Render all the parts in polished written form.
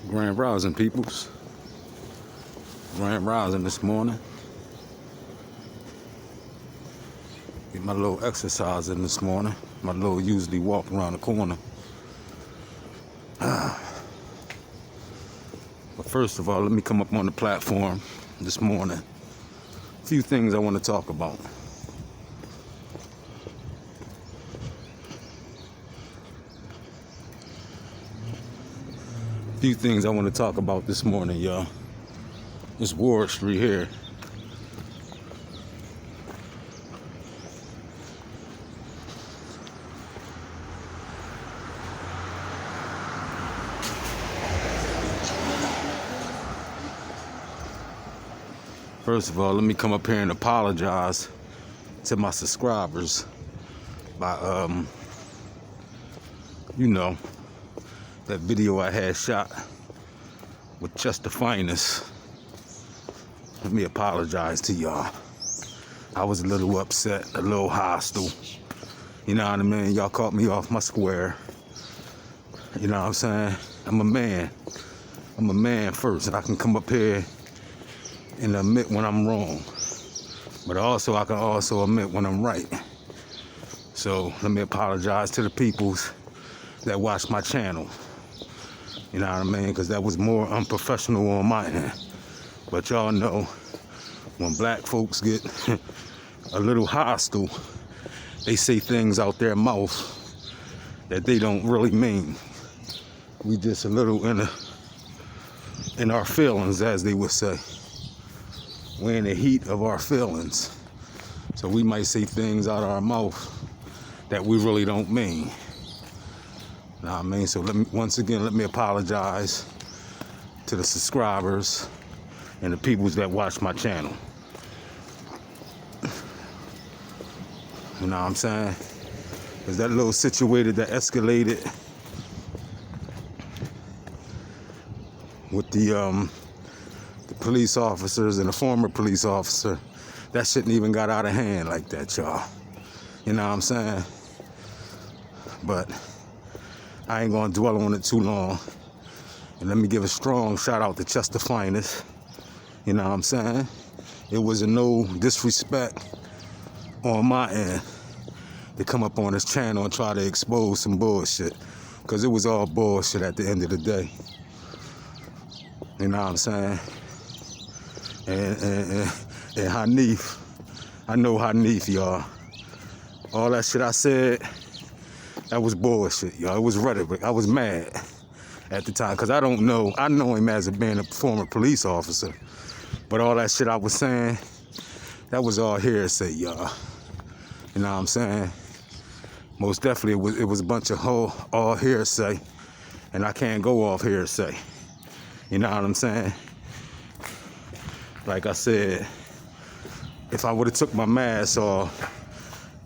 Grand Rising, peoples. Grand Rising this morning. Get my little exercise in this morning. My little usually walk around the corner. But first of all, let me come up on the platform this morning. A few things I want to talk about. Few things I want to talk about this morning, y'all. It's Ward Street here. First of all, let me come up here and apologize to my subscribers by that video I had shot with Chester Finest. Let me apologize to y'all. I was a little upset, a little hostile. You know what I mean? Y'all caught me off my square. You know what I'm saying? I'm a man. I'm a man first, and I can come up here and admit when I'm wrong. But also, I can also admit when I'm right. So let me apologize to the peoples that watch my channel. You know what I mean? Because that was more unprofessional on my end. But y'all know, when black folks get a little hostile, they say things out their mouth that they don't really mean. We just a little in our feelings, as they would say. We're in the heat of our feelings. So we might say things out of our mouth that we really don't mean. Know what I mean? So let me apologize to the subscribers and the people that watch my channel. You know what I'm saying? Because that little situation that escalated with the police officers and the former police officer, that shouldn't even got out of hand like that, y'all. You know what I'm saying? But I ain't gonna dwell on it too long. And let me give a strong shout out to Chester Finest. You know what I'm saying? It was a no disrespect on my end to come up on this channel and try to expose some bullshit. Because it was all bullshit at the end of the day. You know what I'm saying? And Hanif, I know Hanif, y'all. All that shit I said, that was bullshit, y'all. It was rhetoric. I was mad at the time because I know him as being a former police officer. But all that shit I was saying, that was all hearsay, y'all. You know what I'm saying? Most definitely, it was a bunch of all hearsay, and I can't go off hearsay. You know what I'm saying? Like I said, if I would have took my mask off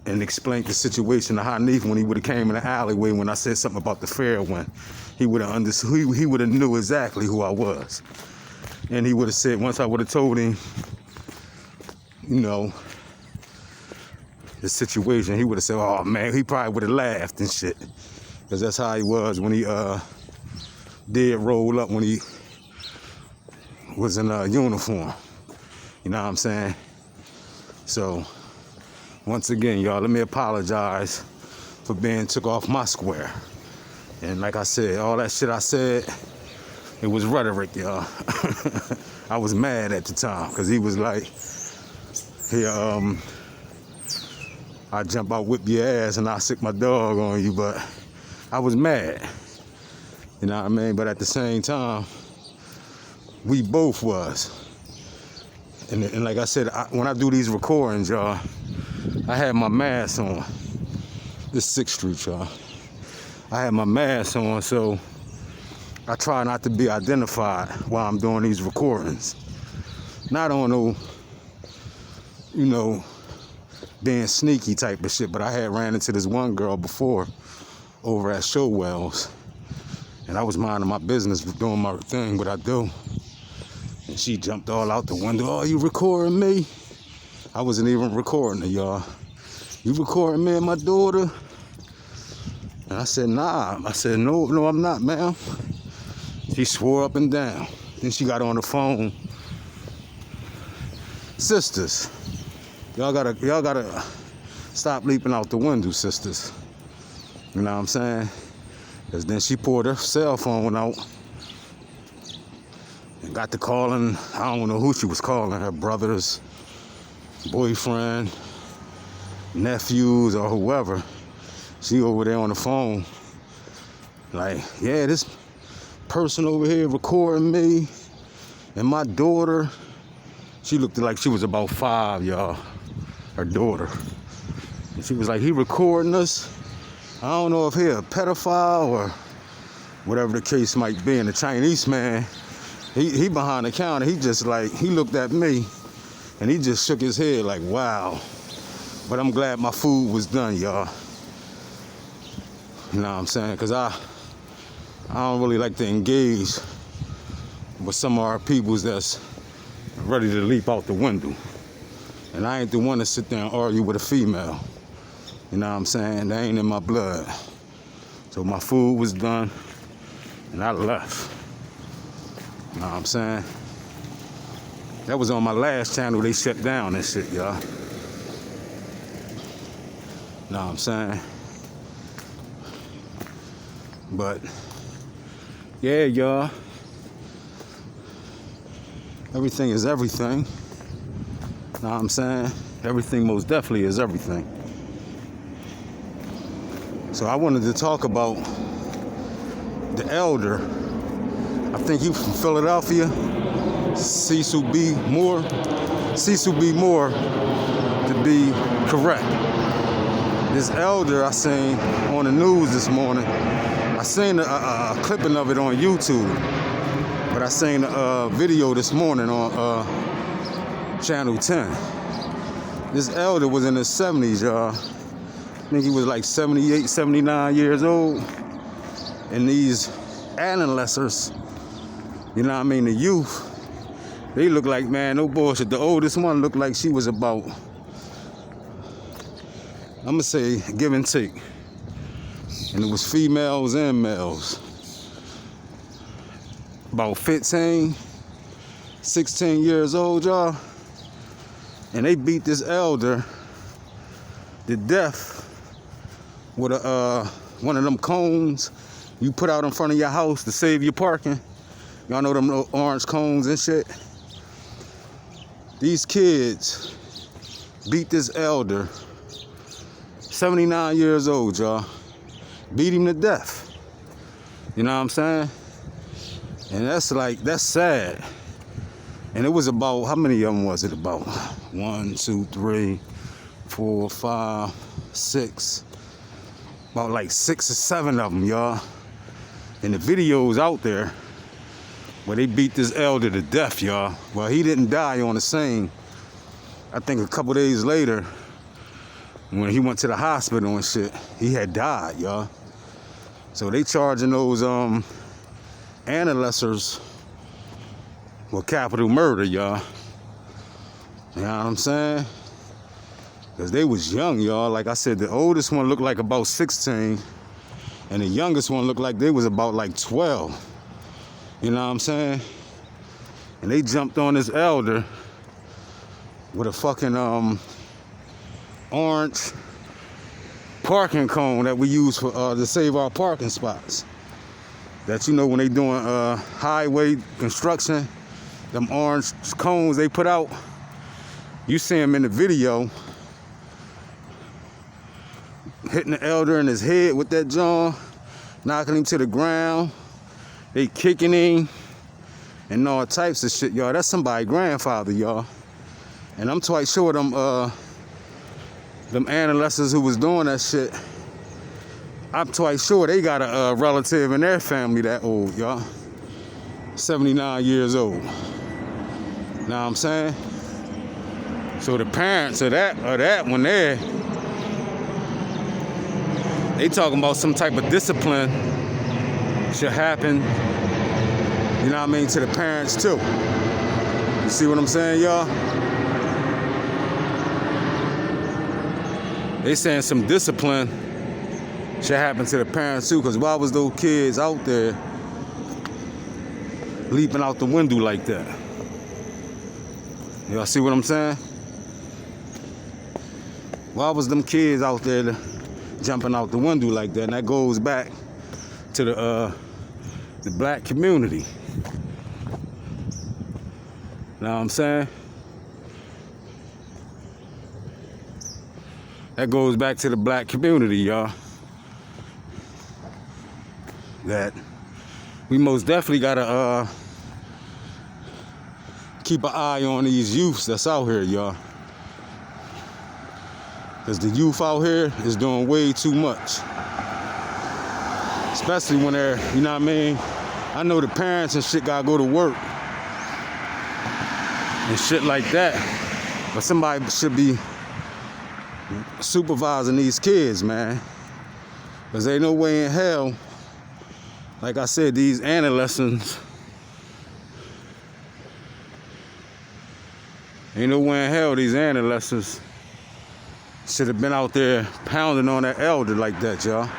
and explained the situation to Hanif when he would have came in the alleyway when I said something about the fair one, he would have understood. He would have knew exactly who I was, and he would have said, once I would have told him, the situation, he would have said, "Oh man," he probably would have laughed and shit, because that's how he was when he did roll up when he was in a uniform. You know what I'm saying? So, once again, y'all, let me apologize for being took off my square. And like I said, all that shit I said, it was rhetoric, y'all. I was mad at the time, because he was like, here, I jump out, whip your ass, and I sick my dog on you, but I was mad. You know what I mean? But at the same time, we both was. And like I said, when I do these recordings, y'all, I had my mask on. This 6th Street, y'all. I had my mask on, so I try not to be identified while I'm doing these recordings. Not on no, being sneaky type of shit, but I had ran into this one girl before over at Showwells, and I was minding my business, doing my thing, what I do. And she jumped all out the window. "Oh, you recording me?" I wasn't even recording her, y'all. "You recording me and my daughter?" And I said, "Nah." I said, no, I'm not, ma'am. She swore up and down. Then she got on the phone. Sisters, y'all gotta stop leaping out the window, sisters. You know what I'm saying? Because then she pulled her cell phone out and got to calling, I don't know who she was calling, her brothers, boyfriend, nephews, or whoever. She over there on the phone, like, yeah, this person over here recording me and my daughter. She looked like she was about 5, y'all, her daughter. And she was like, he recording us. I don't know if he a pedophile or whatever the case might be. And the Chinese man, he behind the counter, he just like, he looked at me and he just shook his head like, wow. But I'm glad my food was done, y'all. You know what I'm saying? Because I don't really like to engage with some of our peoples that's ready to leap out the window. And I ain't the one to sit there and argue with a female. You know what I'm saying? That ain't in my blood. So my food was done and I left. You know what I'm saying? That was on my last channel. They shut down and shit, y'all. You know what I'm saying? But yeah, y'all. Everything is everything. Know what I'm saying? Everything most definitely is everything. So I wanted to talk about the elder. I think he's from Philadelphia. Cecil B. Moore. Cecil B. Moore, to be correct. This elder I seen on the news this morning. I seen a clipping of it on YouTube. But I seen a video this morning on Channel 10. This elder was in his 70s, y'all. I think he was like 78, 79 years old. And these adolescents, you know what I mean, the youth, they look like, man, no bullshit. The oldest one looked like she was about, I'm gonna say, give and take. And it was females and males. About 15, 16 years old, y'all. And they beat this elder to death with one of them cones you put out in front of your house to save your parking. Y'all know them little orange cones and shit. These kids beat this elder, 79 years old, y'all. Beat him to death. You know what I'm saying? And that's sad. And it was about, how many of them was it about? 1, 2, 3, 4, 5, 6. About like 6 or 7 of them, y'all. And the video's out there where they beat this elder to death, y'all. Well, he didn't die on the scene. I think a couple days later, when he went to the hospital and shit, he had died, y'all. So they charging those adolescents with capital murder, y'all. You know what I'm saying? Because they was young, y'all. Like I said, the oldest one looked like about 16. And the youngest one looked like they was about like 12. You know what I'm saying? And they jumped on this elder with a fucking orange parking cone that we use for to save our parking spots. That, you know, when they doing highway construction, them orange cones they put out, you see them in the video, hitting the elder in his head with that jaw, knocking him to the ground. They kicking him and all types of shit, y'all. That's somebody's grandfather, y'all. And I'm quite sure them adolescents who was doing that shit, I'm quite sure they got a relative in their family that old, y'all. 79 years old. Know what I'm saying? So the parents of that one there, they talking about some type of discipline should happen, you know what I mean, to the parents too. You see what I'm saying, y'all? They saying some discipline should happen to the parents too, because why was those kids out there leaping out the window like that. Y'all see what I'm saying? Why was them kids out there jumping out the window like that? And that goes back to the black community. Know what I'm saying? That goes back to the black community, y'all. That we most definitely gotta keep an eye on these youths that's out here, y'all. Because the youth out here is doing way too much. Especially when they're, you know what I mean? I know the parents and shit gotta go to work and shit like that. But somebody should be supervising these kids, man. Because ain't no way in hell, like I said, these adolescents, ain't no way in hell these adolescents should have been out there pounding on that elder like that, y'all.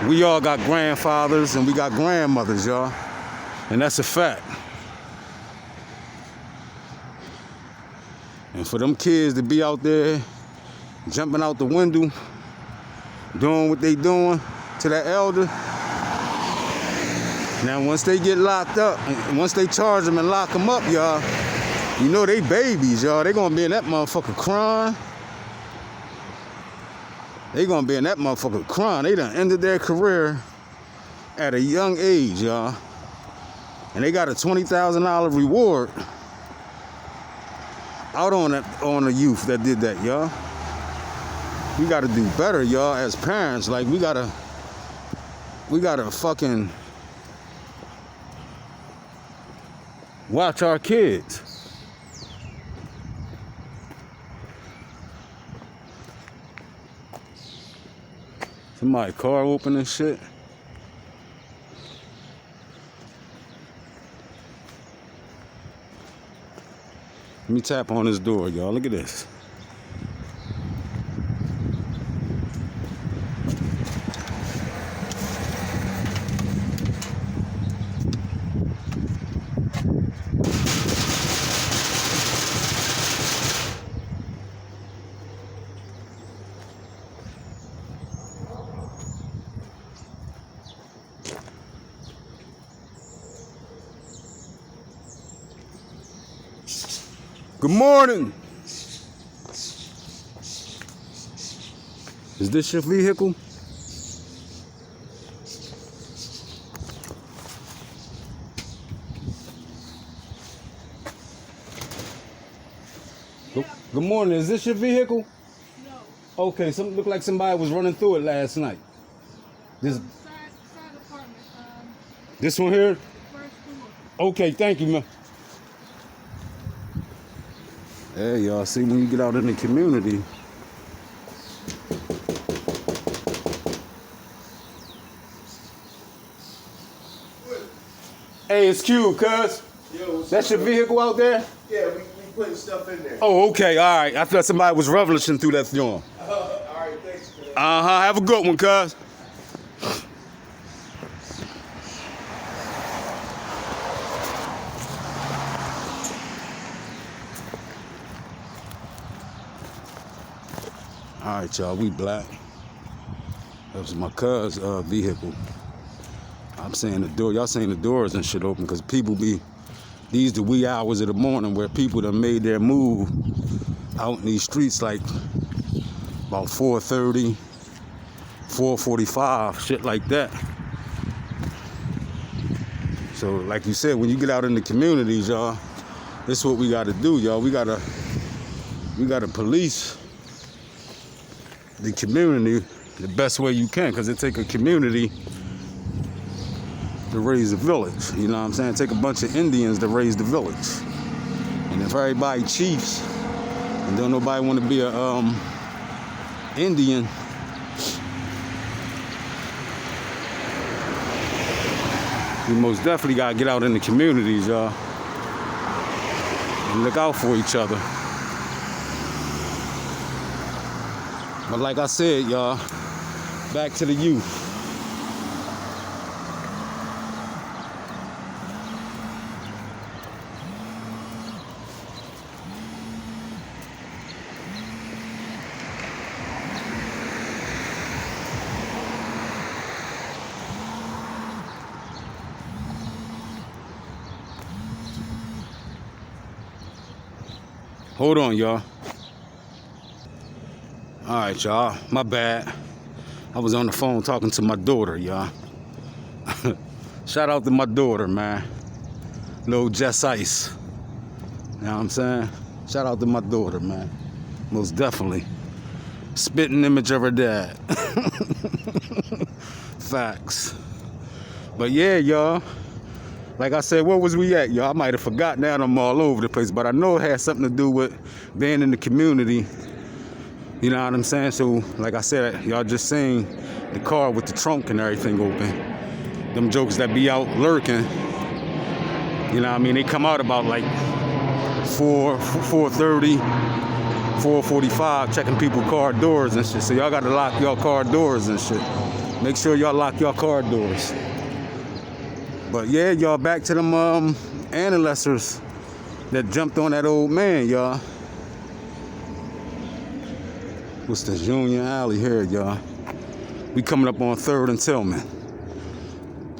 We all got grandfathers and we got grandmothers, y'all. And that's a fact. And for them kids to be out there jumping out the window, doing what they doing to that elder. Now, once they get locked up, once they charge them and lock them up, y'all, you know they babies, y'all. They gonna be in that motherfucker crying. They gonna be in that motherfucker crying. They done ended their career at a young age, y'all. And they got a $20,000 reward out on the youth that did that, y'all. We gotta do better, y'all, as parents. Like, we gotta fucking watch our kids. Somebody car open and shit. Let me tap on this door, y'all. Look at this. Good morning. Is this your vehicle? Good morning. Is this your vehicle? No. Okay, look like somebody was running through it last night. This Side apartment. this one here? First floor. Okay, thank you, man. Hey, y'all, see, when you get out in the community, hey, it's Q, cuz. Yo, That's your vehicle out there? Yeah, we putting stuff in there. Oh, okay, all right. I thought somebody was revolution through that joint. All right, thanks for that. Have a good one, cuz. All right, y'all, we black. That was my cuz vehicle. I'm saying the door, y'all saying the doors and shit open because people be, these the wee hours of the morning where people done made their move out in these streets like about 4:30, 4:45, shit like that. So like you said, when you get out in the communities, y'all, this is what we gotta do, y'all. We gotta police the community the best way you can, because it take a community to raise a village. You know what I'm saying? It take a bunch of Indians to raise the village. And if everybody chiefs and don't nobody want to be a Indian, we most definitely gotta get out in the communities, y'all, and look out for each other. But like I said, y'all, back to the youth. Hold on, y'all. All right, y'all. My bad. I was on the phone talking to my daughter, y'all. Shout out to my daughter, man. Little Jess Ice. You know what I'm saying? Shout out to my daughter, man. Most definitely. Spitting image of her dad. Facts. But yeah, y'all. Like I said, where was we at, y'all? I might have forgotten that. I'm all over the place. But I know it had something to do with being in the community. You know what I'm saying? So, like I said, y'all just seen the car with the trunk and everything open. Them jokers that be out lurking. You know what I mean? They come out about like 4:30, 4:45, checking people's car doors and shit. So y'all gotta lock y'all car doors and shit. Make sure y'all lock y'all car doors. But yeah, y'all, back to them analysts that jumped on that old man, y'all. What's this, Union Alley here, y'all? We coming up on 3rd and Tillman.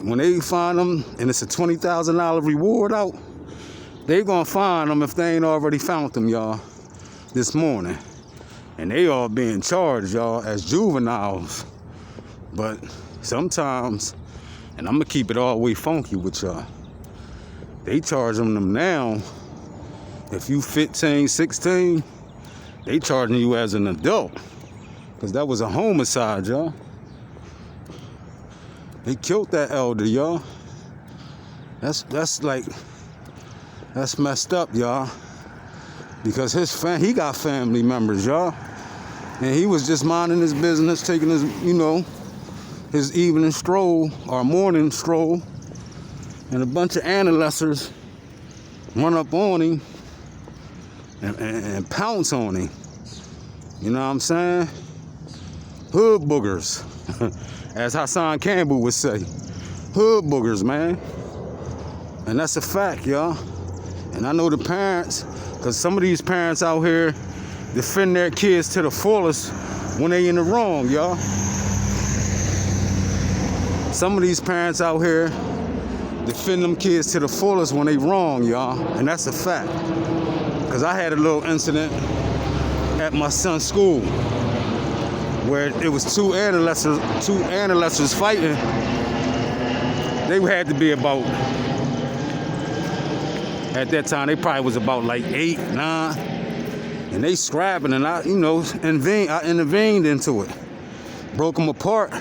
When they find them and it's a $20,000 reward out, they gonna find them if they ain't already found them, y'all, this morning. And they all being charged, y'all, as juveniles. But sometimes, and I'm gonna keep it all the way funky with y'all, they charging them now. If you 15, 16, they charging you as an adult. Because that was a homicide, y'all. They killed that elder, y'all. That's messed up, y'all. Because he got family members, y'all. And he was just minding his business, taking his, his evening stroll or morning stroll. And a bunch of analysts run up on him and pounce on him. You know what I'm saying? Hood boogers. As Hassan Campbell would say. Hood boogers, man. And that's a fact, y'all. And I know the parents, because some of these parents out here defend their kids to the fullest when they in the wrong, y'all. Some of these parents out here defend them kids to the fullest when they wrong, y'all. And that's a fact. Because I had a little incident at my son's school where it was two analysts fighting. They had to be about, at that time, they probably was about like 8, 9. And they scrapping, and I intervened into it. Broke them apart.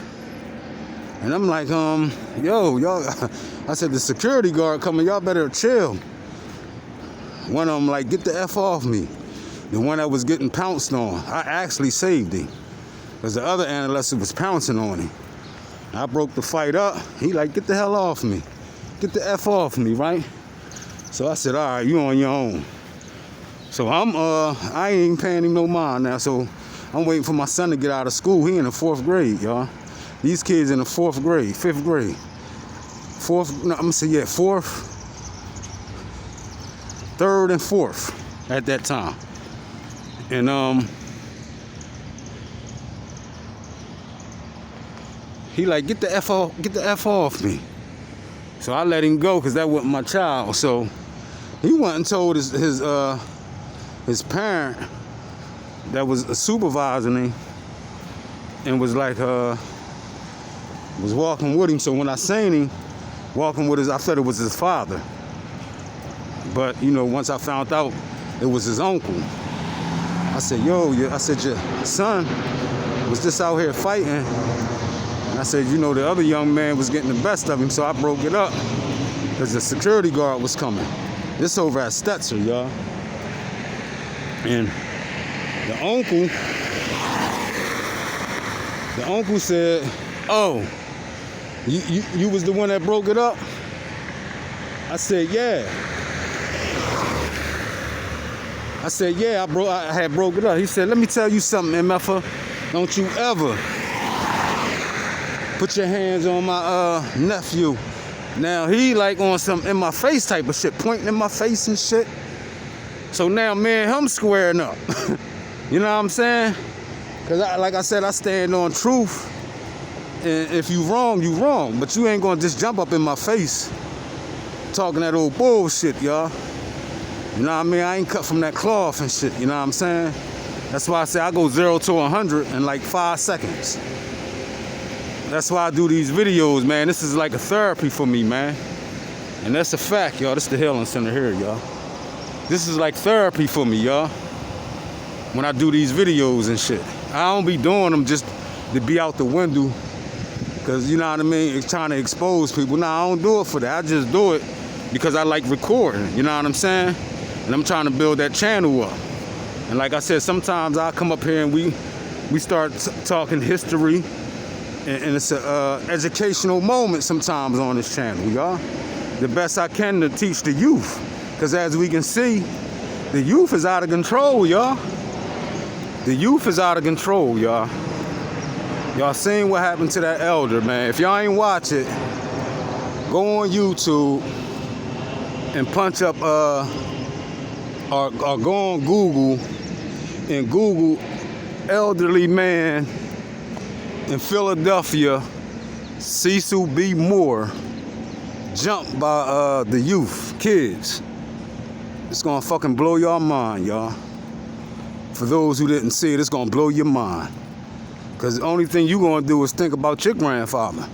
And I'm like, yo, y'all, I said, the security guard coming, y'all better chill. One of them like, get the F off me. The one that was getting pounced on, I actually saved him. Because the other analyst was pouncing on him. I broke the fight up. He like, get the hell off me. Get the F off me, right? So I said, all right, you on your own. So I ain't even paying him no mind now. So I'm waiting for my son to get out of school. He in the 4th grade, y'all. These kids in the 4th grade, 5th grade. 4th, no, I'm gonna say, yeah, 4th, 3rd and 4th at that time. And he like, get the F off me. So I let him go because that wasn't my child. So he went and told his parent that was supervising him and was like was walking with him. So when I seen him walking with I thought it was his father. But once I found out it was his uncle, I said, yo, I said, your son was just out here fighting. And I said, the other young man was getting the best of him, so I broke it up because the security guard was coming. This over at Stetzer, y'all. And the uncle said, oh, you was the one that broke it up? I said, yeah. I said, yeah, I had broke it up. He said, let me tell you something, MFer. Don't you ever put your hands on my nephew. Now he like on some in my face type of shit, pointing in my face and shit. So now me and him squaring up. You know what I'm saying? Cause like I said, I stand on truth. And if you wrong, you wrong. But you ain't gonna just jump up in my face talking that old bullshit, y'all. You know what I mean? I ain't cut from that cloth and shit, you know what I'm saying? That's why I say I go 0 to 100 in like 5 seconds. That's why I do these videos, man. This is like a therapy for me, man. And that's a fact, y'all. This is the Healing Center here, y'all. This is like therapy for me, y'all. When I do these videos and shit. I don't be doing them just to be out the window. Cause you know what I mean? It's trying to expose people. Nah, I don't do it for that. I just do it because I like recording. You know what I'm saying? And I'm trying to build that channel up. And like I said, sometimes I come up here and we start talking history. And it's an educational moment sometimes on this channel, y'all. The best I can to teach the youth. Because as we can see, the youth is out of control, y'all. The youth is out of control, y'all. Y'all seen what happened to that elder, man. If y'all ain't watch it, go on YouTube and punch up, or go on Google and Google elderly man in Philadelphia, Cecil B. Moore, jumped by the youth, kids. It's gonna fucking blow your mind, y'all. For those who didn't see it, it's gonna blow your mind. Cause the only thing you gonna do is think about your grandfather.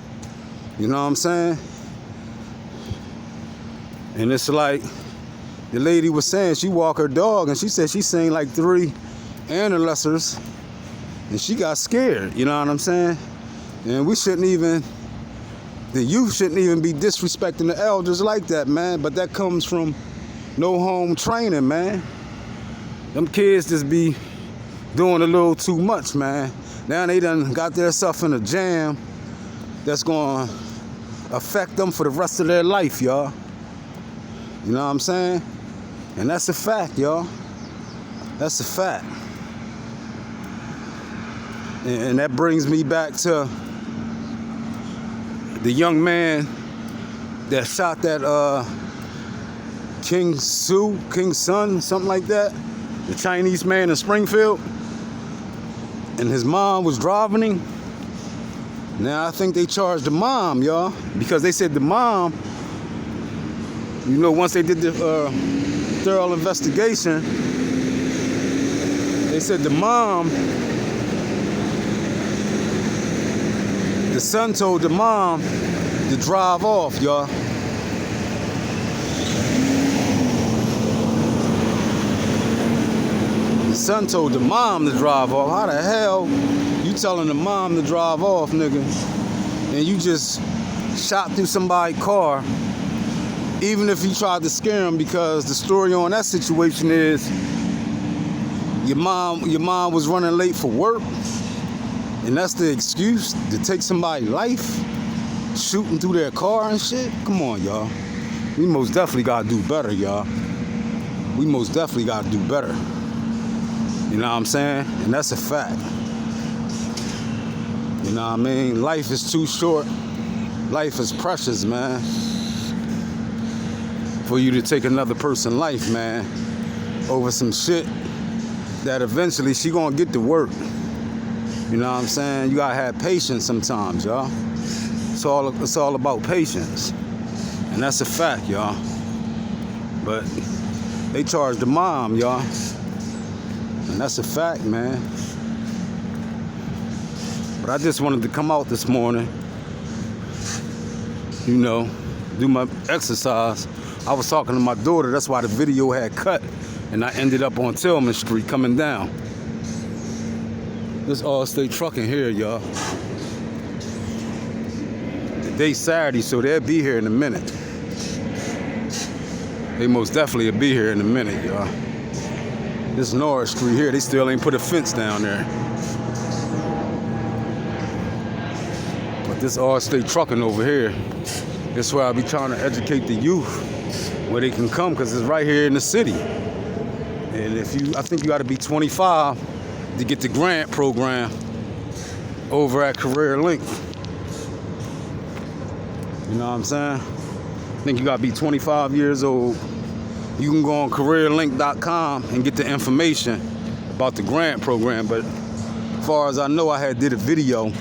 You know what I'm saying? And it's like the lady was saying, she walked her dog and she said she seen like 3 ancestors and she got scared, you know what I'm saying? And we shouldn't even, the youth shouldn't even be disrespecting the elders like that, man. But that comes from no home training, man. Them kids just be doing a little too much, man. Now they done got themselves in a jam that's gonna affect them for the rest of their life, y'all. You know what I'm saying? And that's a fact, y'all. That's a fact. And that brings me back to the young man that shot that King Son, something like that. The Chinese man in Springfield. And his mom was driving him. Now I think they charged the mom, y'all, because they said the mom, you know, once they did the thorough investigation, they said the mom, the son told the mom to drive off, y'all. The son told the mom to drive off. How the hell you telling the mom to drive off, nigga? And you just shot through somebody's car, even if you tried to scare him, because the story on that situation is your mom was running late for work, and that's the excuse to take somebody's life, shooting through their car and shit. Come on, y'all. We most definitely gotta do better, y'all. We most definitely gotta do better. You know what I'm saying? And that's a fact. You know what I mean? Life is too short. Life is precious, man. For you to take another person's life, man, over some shit that eventually she gonna get to work. You know what I'm saying? You gotta have patience sometimes, y'all. It's all about patience. And that's a fact, y'all. But they charged the mom, y'all. And that's a fact, man. But I just wanted to come out this morning, you know, do my exercise. I was talking to my daughter, that's why the video had cut, and I ended up on Tillman Street coming down. This All-State Trucking here, y'all. Today's Saturday, so they'll be here in a minute. They most definitely will be here in a minute, y'all. This Norris Street here, they still ain't put a fence down there. But this All-State Trucking over here, that's where I be trying to educate the youth where they can come, because it's right here in the city. And I think you got to be 25 to get the grant program over at Career Link. You know what I'm saying? I think you got to be 25 years old. You can go on careerlink.com and get the information about the grant program. But as far as I know, I had did a video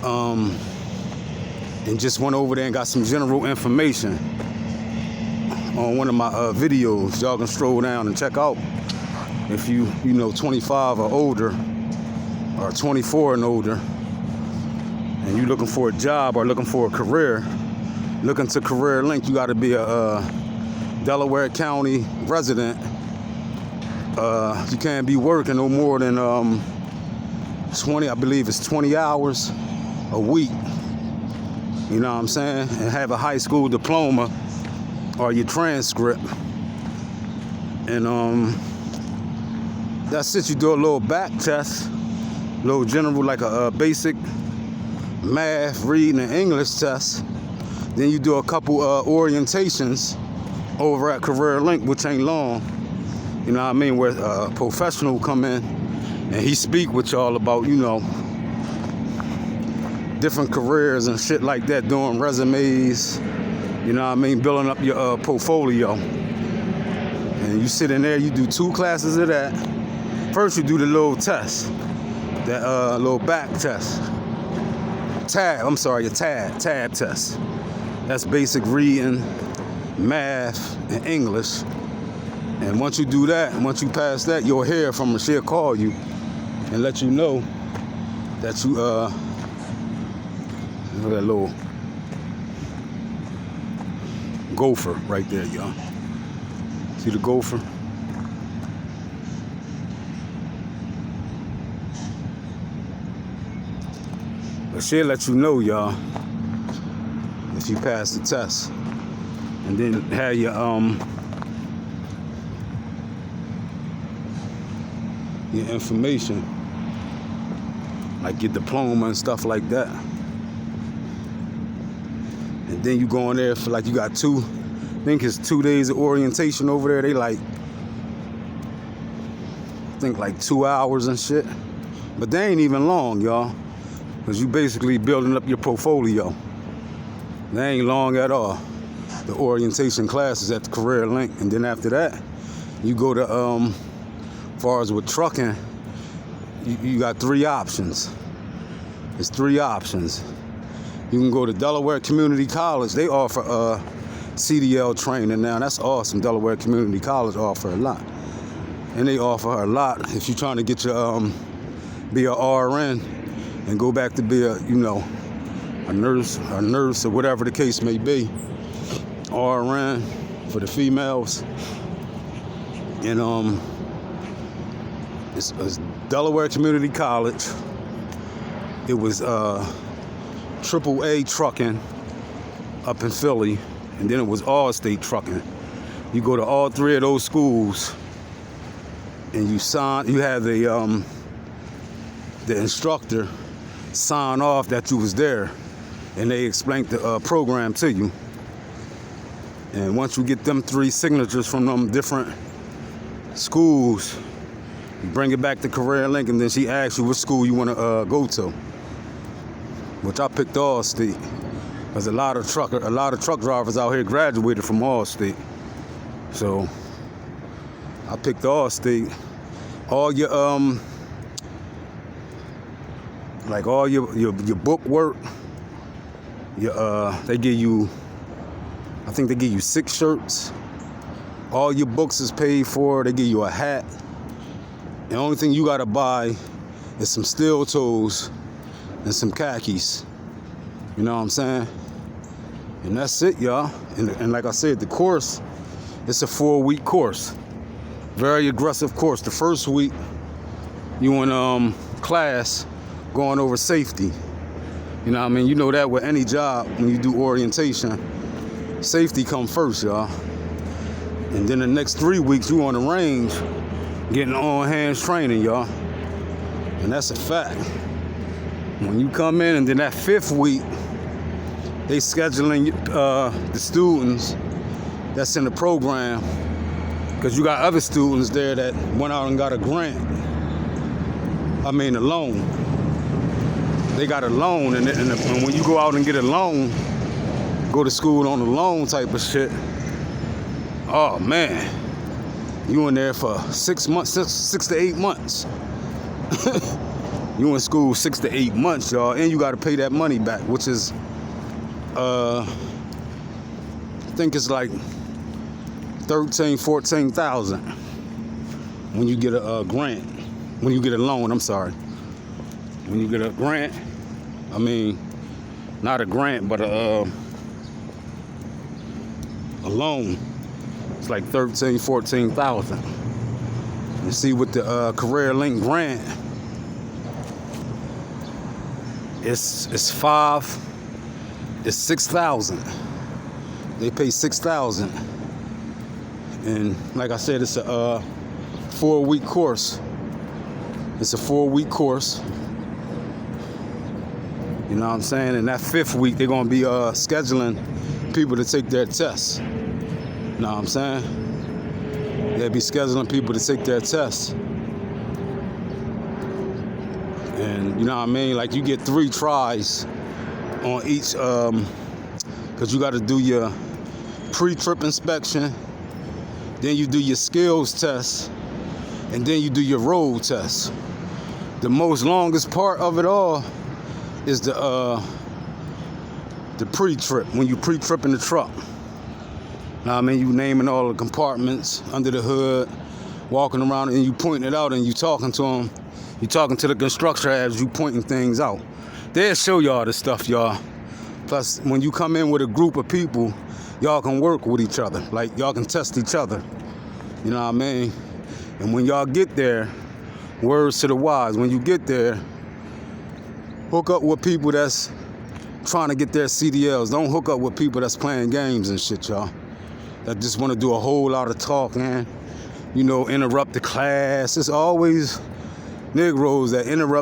and just went over there and got some general information on one of my videos. Y'all can stroll down and check out. If you know 25 or older, or 24 and older, and you looking for a job or looking for a career, looking to Career Link, you got to be a Delaware County resident. You can't be working no more than 20, I believe it's 20 hours a week. You know what I'm saying? And have a high school diploma or your transcript. And that's it. You do a little back test, a little general, like a basic math, reading, and English test. Then you do a couple orientations over at Career Link, which ain't long. You know what I mean? Where a professional come in and he speak with y'all about, you know, different careers and shit like that, doing resumes, you know what I mean, building up your portfolio. And you sit in there, you do 2 classes of that. First you do the little test, that little back test. Tab test. That's basic reading, math, and English. And once you do that, once you pass that, you'll hear from her. She'll call you and let you know that you, look at that little gopher right there, y'all. See the gopher? But she'll let you know, y'all, if you pass the test. And then have your information, like your diploma and stuff like that. And then you go in there for like, you got I think it's 2 days of orientation over there. They like, I think like 2 hours and shit. But they ain't even long, y'all, because you basically building up your portfolio. They ain't long at all. The orientation classes at the Career Link. And then after that, you go to, as far as with trucking, you got 3 options. It's 3 options. You can go to Delaware Community College. They offer CDL training now. That's awesome. Delaware Community College offer a lot. And they offer a lot if you're trying to get your be a RN and go back to be a, you know, a nurse or whatever the case may be. RN for the females. And it's Delaware Community College. It was AAA trucking up in Philly, and then it was Allstate trucking. You go to all 3 of those schools, and you have the instructor sign off that you was there, and they explained the program to you. And once you get them 3 signatures from them different schools, you bring it back to Career Link, and then she asks you what school you want to go to. Which I picked Allstate. There's a lot of truck drivers out here graduated from Allstate. So I picked Allstate. All your like all your book work, they give you, I think they give you 6 shirts. All your books is paid for. They give you a hat. The only thing you gotta buy is some steel toes and some khakis. You know what I'm saying? And that's it, y'all. And like I said, the course, it's a 4-week course. Very aggressive course. The first week, you in class going over safety. You know what I mean? You know that with any job, when you do orientation, safety come first, y'all. And then the next 3 weeks, you on the range, getting on-hands training, y'all. And that's a fact. When you come in, and then that 5th week, they scheduling the students that's in the program, because you got other students there that went out and got a grant. I mean, a loan. They got a loan, and when you go out and get a loan, go to school on a loan type of shit, oh man, you in there for 6 months, 6 to 8 months. You in school 6 to 8 months, y'all, and you got to pay that money back, which is, I think it's like 14,000 when you get a grant. When you get a loan, I'm sorry. When you get a grant, I mean, not a grant, but a loan. It's like 14,000. You see, with the Career Link grant, it's 6,000. They pay 6,000, and like I said, it's a 4-week course. It's a 4-week course. You know what I'm saying? And that 5th week, they're gonna be scheduling people to take their tests. You know what I'm saying? They'll be scheduling people to take their tests. And you know what I mean? Like, you get 3 tries on each, because you got to do your pre-trip inspection, then you do your skills test, and then you do your road test. The most longest part of it all is the pre-trip, when you pre-trip in the truck. Now, I mean, you naming all the compartments under the hood, walking around, and you pointing it out, and you talking to them. You talking to the constructor as you pointing things out. They'll show y'all the stuff, y'all. Plus, when you come in with a group of people, y'all can work with each other. Like, y'all can test each other. You know what I mean? And when y'all get there, words to the wise, when you get there, hook up with people that's trying to get their CDLs. Don't hook up with people that's playing games and shit, y'all. That just want to do a whole lot of talking, you know, interrupt the class. It's always Negroes that interrupt